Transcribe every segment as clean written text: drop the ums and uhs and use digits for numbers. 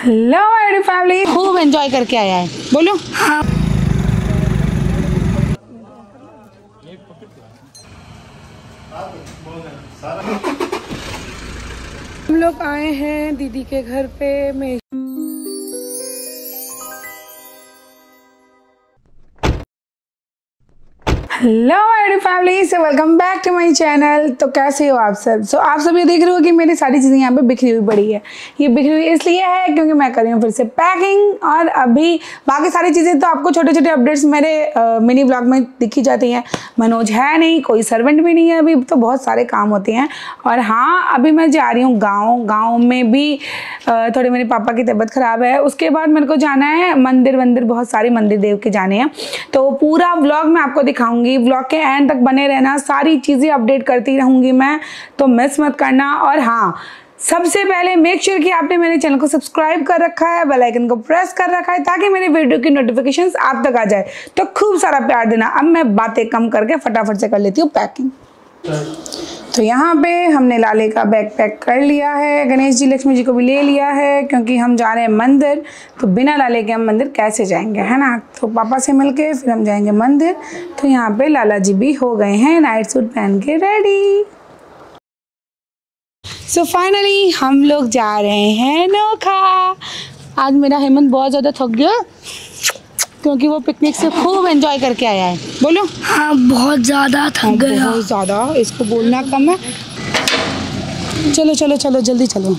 Hello मेरी family, खूब enjoy करके आया है। बोलो हाँ। हम लोग आए हैं दीदी के घर पे। मैं हेलो मेरी फैमिली, से welcome back to my channel. तो कैसे हो आप सब? आप सब ये देख रहे हो कि मेरी सारी चीज़ें यहाँ पे बिखरी हुई पड़ी है। ये बिखरी हुई इसलिए है क्योंकि मैं कर रही हूँ फिर से पैकिंग, और अभी बाकी सारी चीज़ें तो आपको छोटे छोटे अपडेट्स मेरे मिनी ब्लॉग में दिखी जाती हैं। मनोज है नहीं, कोई सर्वेंट भी नहीं है, अभी तो बहुत सारे काम होते हैं। और हाँ, अभी मैं जा रही हूँ गाँव में भी थोड़े मेरे पापा की तबीयत ख़राब है। उसके बाद मेरे को जाना है मंदिर, बहुत सारे मंदिर देव के जाने हैं। तो पूरा व्लॉग मैं आपको दिखाऊंगी। व्लॉग के एंड तक बने रहना, सारी चीज़ें अपडेट करती रहूंगी मैं, तो मिस मत करना। और हाँ, सबसे पहले मेक श्योर कि आपने मेरे चैनल को सब्सक्राइब कर रखा है, बेल आइकन को प्रेस कर रखा है, ताकि मेरे वीडियो की नोटिफिकेशंस आप तक आ जाए। तो खूब सारा प्यार देना। अब मैं बातें कम करके फटाफट से कर लेती हूँ पैकिंग। तो यहाँ पे हमने लाले का बैग पैक कर लिया है, गणेश जी लक्ष्मी जी को भी ले लिया है, क्योंकि हम जा रहे हैं मंदिर। तो बिना लाले के हम मंदिर कैसे जाएंगे, है ना। तो पापा से मिलके फिर हम जाएंगे मंदिर। तो यहाँ पे लाला जी भी हो गए हैं नाइट सूट पहन के रेडी। सो फाइनली हम लोग जा रहे हैं नोखा। आज मेरा हेमंत बहुत ज़्यादा थक गया क्योंकि वो पिकनिक से खूब एंजॉय करके आया है। बोलो हाँ, बहुत ज़्यादा थक गया। बहुत ज़्यादा, इसको बोलना कम है। चलो चलो चलो जल्दी चलो।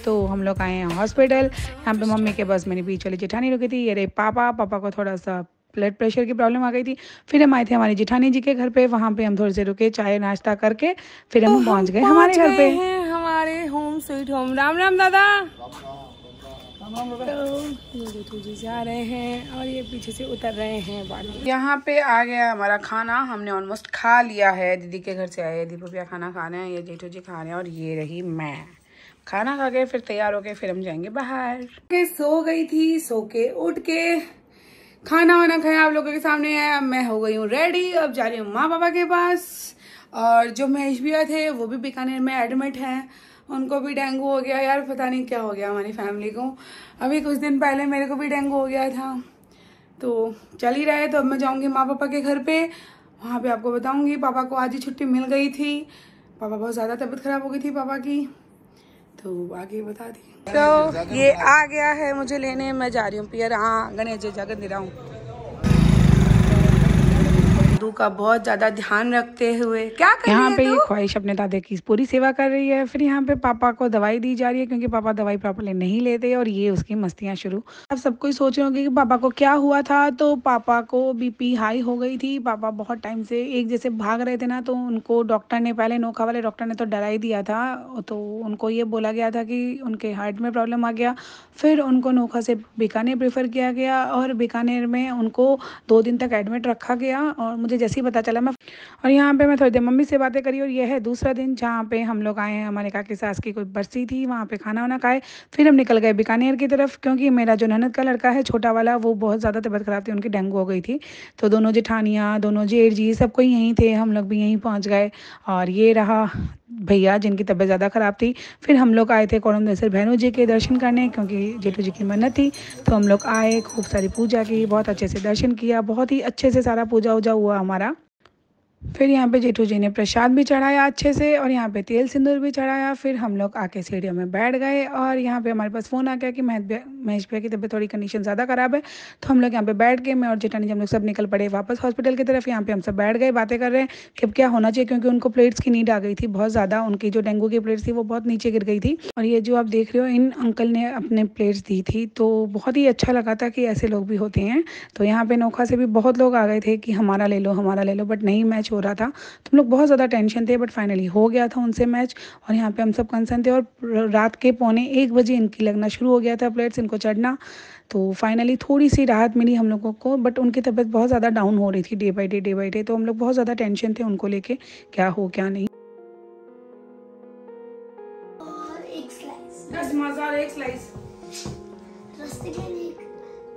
तो हम लोग आए हैं हॉस्पिटल। यहाँ पे मम्मी के बस मेरी बीच वाली जेठानी रुकी थी। ये रहे पापा को थोड़ा सा ब्लड प्रेशर की प्रॉब्लम आ गई थी। फिर हम आए थे हमारी जेठानी जी के घर पे। वहाँ पे हम थोड़े से रुके, चाय नाश्ता करके फिर हम पहुँच गए हमारे घर पे, हमारे home sweet home. Ram Ram दादा। तो जी जा रहे हैं और ये पीछे से उतर रहे हैं बाड़ी। यहाँ पे आ गया हमारा खाना, हमने ऑलमोस्ट खा लिया है। दीदी के घर से आए, दीपू भैया खाना खा रहे हैं, ये जेठू जी खा रहे हैं, और ये रही मैं। खाना खा के फिर तैयार होके फिर हम जाएंगे बाहर। सो गई थी, सो के उठ के खाना वाना खाया आप लोगों के सामने है। अब मैं हो गई हूँ रेडी, अब जा रही हूँ माँ बाबा के पास। और जो महेश भैया थे वो भी बीकानेर में एडमिट हैं, उनको भी डेंगू हो गया। यार पता नहीं क्या हो गया हमारी फैमिली को। अभी कुछ दिन पहले मेरे को भी डेंगू हो गया था। तो चल ही रहे। तो अब मैं जाऊंगी माँ पापा के घर पे, वहाँ पे आपको बताऊंगी। पापा को आज ही छुट्टी मिल गई थी, पापा बहुत ज़्यादा तबीयत खराब हो गई थी पापा की, तो आगे बता दी। तो ये आ गया है मुझे लेने, मैं जा रही हूँ पियर। हाँ, गणेश जी जाकर दे रहा हूँ का बहुत ज्यादा ध्यान रखते हुए। क्या कर यहाँ पे ये ख्वाहिश अपने दादे की पूरी सेवा कर रही है। फिर यहाँ पे पापा को दवाई दी जा रही है, क्योंकि पापा दवाई प्रॉपर्ली नहीं लेते, और ये उसकी मस्तियाँ शुरू। अब सब कोई सोच रहे होंगे कि पापा को क्या हुआ था। तो पापा को बीपी हाई हो गई थी। पापा बहुत टाइम से एक जैसे भाग रहे थे ना, तो उनको डॉक्टर ने, पहले नोखा वाले डॉक्टर ने तो डरा ही दिया था। तो उनको ये बोला गया था कि उनके हार्ट में प्रॉब्लम आ गया। फिर उनको नोखा से बीकानेर प्रेफर किया गया, और बीकानेर में उनको 2 दिन तक एडमिट रखा गया। और मुझे जैसे ही पता चला मैं, और यहाँ पे मैं थोड़ी देर मम्मी से बातें करी। और यह है दूसरा दिन जहाँ पे हम लोग आए हैं, हमारे काकी सास की कोई बरसी थी, वहाँ पे खाना वाना खाए। फिर हम निकल गए बीकानेर की तरफ, क्योंकि मेरा जो ननद का लड़का है छोटा वाला, वो बहुत ज़्यादा तबीयत खराब थी, उनकी डेंगू हो गई थी। तो दोनों जेठानियाँ, दोनों जेठ जी, सब कोई यहीं थे, हम लोग भी यहीं पहुँच गए। और ये रहा भैया जिनकी तबीयत ज़्यादा ख़राब थी। फिर हम लोग आए थे कोडमदेसर भैनू जी के दर्शन करने, क्योंकि जेठू जी की मन्नत थी। तो हम लोग आए, खूब सारी पूजा की, बहुत अच्छे से दर्शन किया, बहुत ही अच्छे से सारा पूजा वूजा हुआ हमारा। फिर यहाँ पे जेठू जी ने प्रसाद भी चढ़ाया अच्छे से, और यहाँ पे तेल सिंदूर भी चढ़ाया। फिर हम लोग आके सीढ़ियों में बैठ गए, और यहाँ पे हमारे पास फ़ोन आ गया कि महेश भैया की तबीयत थोड़ी कंडीशन ज़्यादा ख़राब है। तो हम लोग यहाँ पे बैठ के, मैं और जेठानी जी हम लोग सब निकल पड़े वापस हॉस्पिटल की तरफ। यहाँ पे हम सब बैठ गए, बातें कर रहे हैं कि अब क्या होना चाहिए, क्योंकि उनको प्लेट्स की नीड आ गई थी बहुत ज़्यादा। उनकी जो डेंगू की प्लेट्स थी वो बहुत नीचे गिर गई थी। और ये जो आप देख रहे हो, इन अंकल ने अपने प्लेट्स दी थी, तो बहुत ही अच्छा लगा था कि ऐसे लोग भी होते हैं। तो यहाँ पे नोखा से भी बहुत लोग आ गए थे कि हमारा ले लो, हमारा ले लो, बट नहीं मैच हो रहा था। तो हम लोग बहुत ज़्यादा टेंशन थे, बट फाइनली हो गया था उनसे मैच। और यहाँ पे हम सब कंसर्न थे, और रात के 1:45 बजे इनकी लगना शुरू हो गया था प्लेट्स, इनको चढ़ना। तो फाइनली थोड़ी सी राहत मिली हम लोगों को, बट उनकी तबीयत बहुत ज़्यादा डाउन हो रही थी डे बाई डे। तो हम लोग बहुत ज़्यादा टेंशन थे उनको लेके, क्या हो क्या नहीं। और एक स्लाइस 10 मज़ा, एक स्लाइस रास्ते के लिए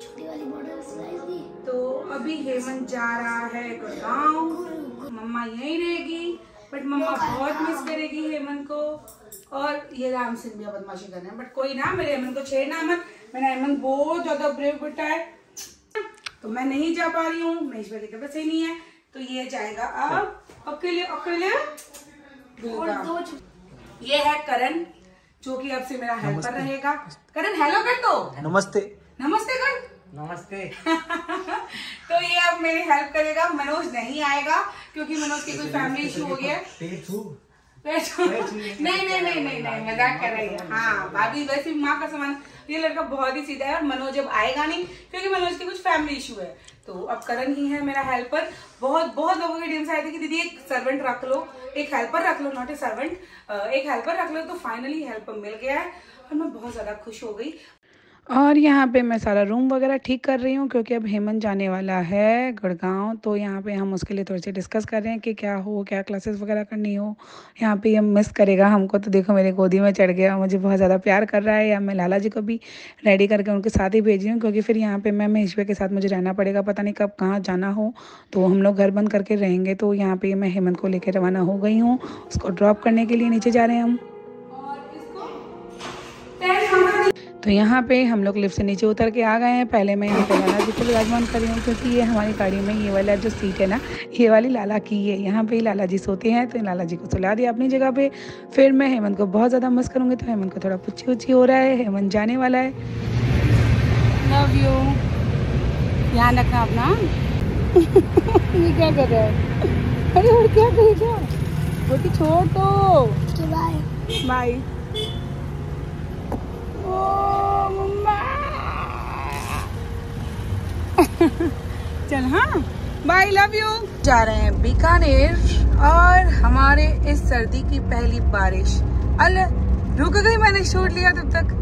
छोटी वाली बॉटल स्लाइस दी। तो अभी हेमंत जा रहा है गुड़गांव, मम्मा यहीं रहेगी, बट मम्मा बहुत मिस करेगी हेमंत को। और ये राम सिंह भी बदमाशी कर रहे हैं, बट कोई ना, मेरे अमन को छेड़ना मत। मेरा अमन बहुत ज्यादा ब्रेव बेटा है, तो मैं नहीं जा पा रही हूँ, महेश भाई की तबीयत सही नहीं है, तो ये जाएगा अब अकेले अकेले। ये है करण, जो कि अब से मेरा हेल्पर रहेगा। करण हेलो कर दो। नमस्ते। नमस्ते कर। नमस्ते। तो ये अब मेरी हेल्प करेगा। मनोज नहीं आएगा क्योंकि मनोज की कोई फैमिली इशू हो गया। नहीं मजाक कर रही है। हाँ भाभी, वैसे माँ का समान, ये लड़का बहुत ही सीधा है और मनोज अब आएगा नहीं क्योंकि मनोज की कुछ फैमिली इशू है। तो अब करण ही है मेरा हेल्पर। बहुत लोगों के डीएम्स आए थे कि दीदी एक सर्वेंट रख लो, एक हेल्पर रख लो, नॉट ए सर्वेंट, एक हेल्पर रख लो। तो फाइनली हेल्पर मिल गया है और मैं बहुत ज्यादा खुश हो गई। और यहाँ पे मैं सारा रूम वगैरह ठीक कर रही हूँ क्योंकि अब हेमंत जाने वाला है गुड़गांव। तो यहाँ पे हम उसके लिए थोड़ी सी डिस्कस कर रहे हैं कि क्या क्लासेस वगैरह करनी हो। यहाँ पे ये मिस करेगा हमको, तो देखो मेरे गोदी में चढ़ गया, मुझे बहुत ज़्यादा प्यार कर रहा है। या मैं लाला जी को भी रेडी करके उनके साथ ही भेज रही हूँ क्योंकि फिर यहाँ पर मैं महेश भाई के साथ मुझे रहना पड़ेगा, पता नहीं कब कहाँ जाना हो, तो हम लोग घर बंद करके रहेंगे। तो यहाँ पर मैं हेमंत को लेकर रवाना हो गई हूँ, उसको ड्रॉप करने के लिए नीचे जा रहे हैं हम। तो यहाँ पे हम लोग लिफ्ट से नीचे उतर के आ गए हैं। पहले मैं यहाँ पे लाला जी को विराजमान कर रही हूँ क्योंकि ये हमारी गाड़ी में ये वाला जो सीट है ना, ये वाली लाला की है। यहाँ पे लाला जी सोते हैं, तो लाला जी को सुला दिया अपनी जगह पे। फिर मैं हेमंत को बहुत ज़्यादा मिस करूँगी, तो हेमंत को थोड़ा पुच्छी उच्छी हो रहा है। हेमंत जाने वाला है। लव यू, ध्यान रखना अपना। ये क्या कर रहा है? अरे और क्या करेगा? रोटी छोड़ दो। Bye bye. चल हाँ, बाय, लव यू। जा रहे हैं बीकानेर और हमारे इस सर्दी की पहली बारिश रुक गई। मैंने शूट लिया तब तक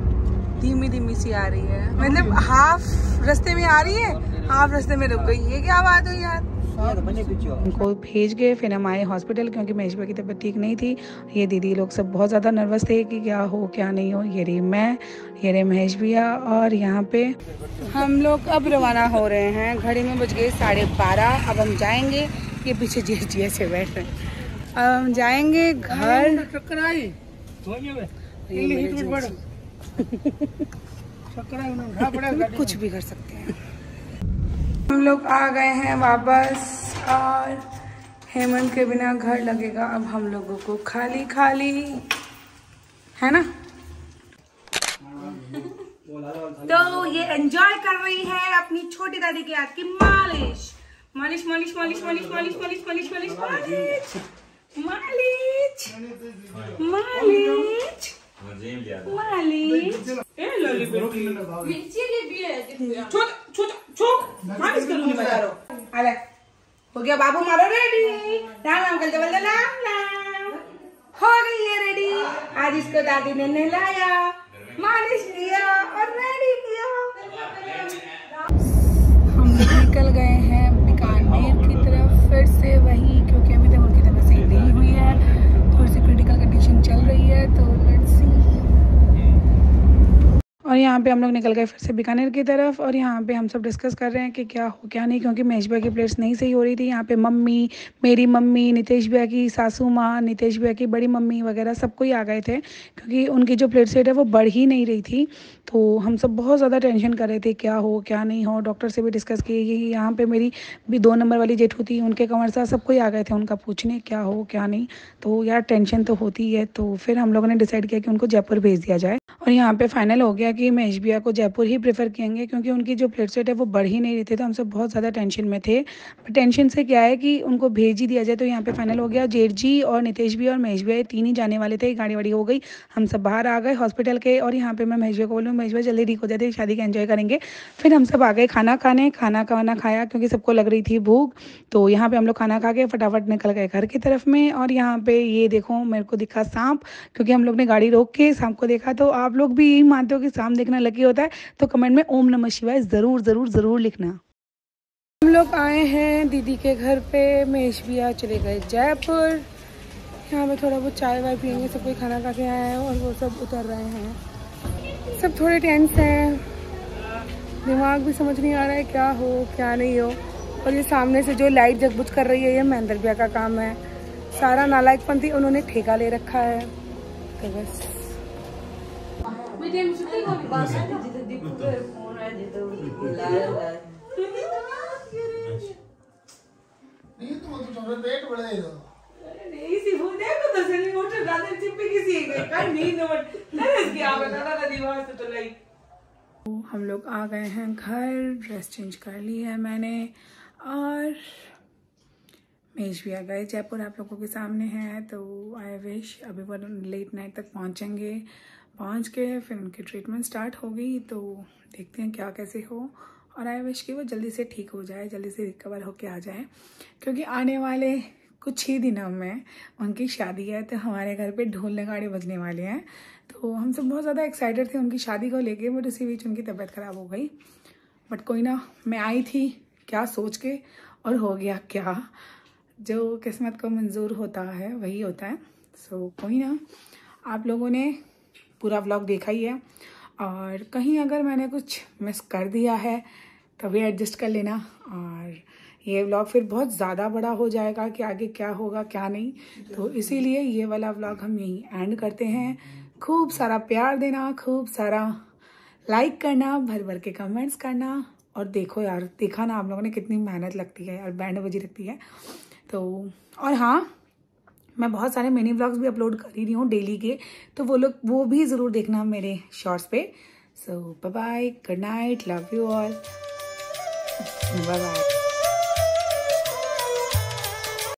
धीमी धीमी सी आ रही है, मतलब हाफ रास्ते में आ रही है, हाफ रास्ते में रुक गई। ये क्या बात है यार। उनको भेज गए, फिर हम आए हॉस्पिटल क्योंकि महेश भाई की तबीयत ठीक नहीं थी। ये दीदी लोग सब बहुत ज़्यादा नर्वस थे कि क्या हो क्या नहीं हो। ये रही मैं, ये रहे महेश भैया, और यहाँ पे हम लोग अब रवाना हो रहे हैं। घड़ी में बज गए 12:30। अब हम जाएंगे, ये पीछे जी से बैठ रहे हैं। अब हम जाएंगे घर। कुछ भी कर सकते हैं। हम लोग आ गए हैं वापस और हेमंत के बिना घर लगेगा अब हम लोगों को खाली खाली, है ना। तो ये एंजॉय कर रही है अपनी छोटी दादी के हाथ की मालिश। मालिश मालिश मालिश मालिश मालिश मालिश मालिश मालिश मालिश मालिश मालिश करूंगी मैं। अरे हो गया बाबू मारो रेडी। राम राम कर दे, राम हो गई है रेडी। आज इसको दादी ने नहलाया, मालिश किया और रेडी किया। हम निकल गए हैं बीकानेर की तरफ फिर से वही, क्योंकि अभी तक उनकी तबीयत सही नहीं हुई है, थोड़ी सी क्रिटिकल कंडीशन चल रही है। तो लेट्स सी। और यहाँ पे हम लोग निकल गए फिर से बीकानेर की तरफ और यहाँ पे हम सब डिस्कस कर रहे हैं कि क्या हो क्या नहीं, क्योंकि महेश भैया की प्लेट्स नहीं सही हो रही थी। यहाँ पे मम्मी, मेरी मम्मी, नितेश भैया की सासू माँ, नितेश भैया की बड़ी मम्मी वगैरह सब कोई आ गए थे क्योंकि उनकी जो प्लेट सेट है वो बढ़ ही नहीं रही थी। तो हम सब बहुत ज़्यादा टेंशन कर रहे थे क्या हो क्या नहीं हो। डॉक्टर से भी डिस्कस किए। यहाँ पर मेरी भी 2 नंबर वाली जेठू थी, उनके कंवर साहब सब कोई आ गए थे उनका पूछने क्या हो क्या नहीं। तो यार टेंशन तो होती है। तो फिर हम लोगों ने डिसाइड किया कि उनको जयपुर भेज दिया जाए और यहाँ पे फाइनल हो गया कि महेश भैया को जयपुर ही प्रेफर करेंगे क्योंकि उनकी जो प्लेट सेट है वो बढ़ ही नहीं रही थी। तो हम सब बहुत ज़्यादा टेंशन में थे। टेंशन से क्या है कि उनको भेज ही दिया जाए। तो यहाँ पे फाइनल हो गया। जेठ जी और नितेश भी और महेश भैया 3 ही जाने वाले थे। गाड़ी वाड़ी हो गई, हम सब बाहर आ गए हॉस्पिटल के। और यहाँ पे मैं महेश भैया को बोलूँ महेश भैया जल्दी ठीक हो जाते, शादी का एंजॉय करेंगे। फिर हम सब आ गए खाना खाने। खाना खाया क्योंकि सबको लग रही थी भूख। तो यहाँ पे हम लोग खाना खा के फटाफट निकल गए घर की तरफ में। और यहाँ पे ये देखो मेरे को दिखा सांप, क्योंकि हम लोग ने गाड़ी रोक के सांप को देखा। तो आप लोग भी यही मानते हो कि सांप देखना लकी होता है? तो कमेंट में ओम नमः शिवाय जरूर जरूर जरूर लिखना। हम लोग आए हैं दीदी के घर पे। महेश भैया चले गए जयपुर। यहाँ पे थोड़ा बहुत चाय वाय पियेंगे, सब कोई खाना खा के आए हैं और वो सब उतर रहे हैं। सब थोड़े टेंस हैं, दिमाग भी समझ नहीं आ रहा है क्या हो क्या नहीं हो। और ये सामने से जो लाइट जगबुझ कर रही है ये महेंद्र भैया का काम है। सारा नालायकपंथी उन्होंने ठेका ले रखा है। तो बस पेट बढ़ेगा। हम लोग आ गए हैं घर, ड्रेस चेंज कर ली है मैंने और महेश भी आ गए। जयपुर आप लोगों के सामने है, तो आई विश अभी वो लेट नाइट तक पहुंचेंगे। पहुंच के फिर उनकी ट्रीटमेंट स्टार्ट होगी, तो देखते हैं क्या कैसे हो। और आई विश कि वो जल्दी से ठीक हो जाए, जल्दी से रिकवर होके आ जाए, क्योंकि आने वाले कुछ ही दिनों में उनकी शादी है, तो हमारे घर पे ढोल नगाड़े बजने वाले हैं। तो हम सब बहुत ज़्यादा एक्साइटेड थे उनकी शादी को लेके, बट उसी बीच उनकी तबीयत ख़राब हो गई। बट कोई ना, मैं आई थी क्या सोच के, और हो गया क्या, जो किस्मत को मंजूर होता है वही होता है। सो कोई ना, आप लोगों ने पूरा व्लॉग देखा ही है, और कहीं अगर मैंने कुछ मिस कर दिया है तो भी एडजस्ट कर लेना। और ये व्लॉग फिर बहुत ज़्यादा बड़ा हो जाएगा कि आगे क्या होगा क्या नहीं, तो इसीलिए ये वाला व्लॉग हम यहीं एंड करते हैं। खूब सारा प्यार देना, खूब सारा लाइक करना, भर भर के कमेंट्स करना। और देखो यार, देखा ना आप लोगों ने कितनी मेहनत लगती है और बैंड बजी लगती है। तो और हाँ, मैं बहुत सारे मिनी व्लॉग्स भी अपलोड कर ही रही हूँ डेली के, तो वो भी ज़रूर देखना मेरे शॉर्ट्स पे। So bye bye, good night, love you all, bye bye.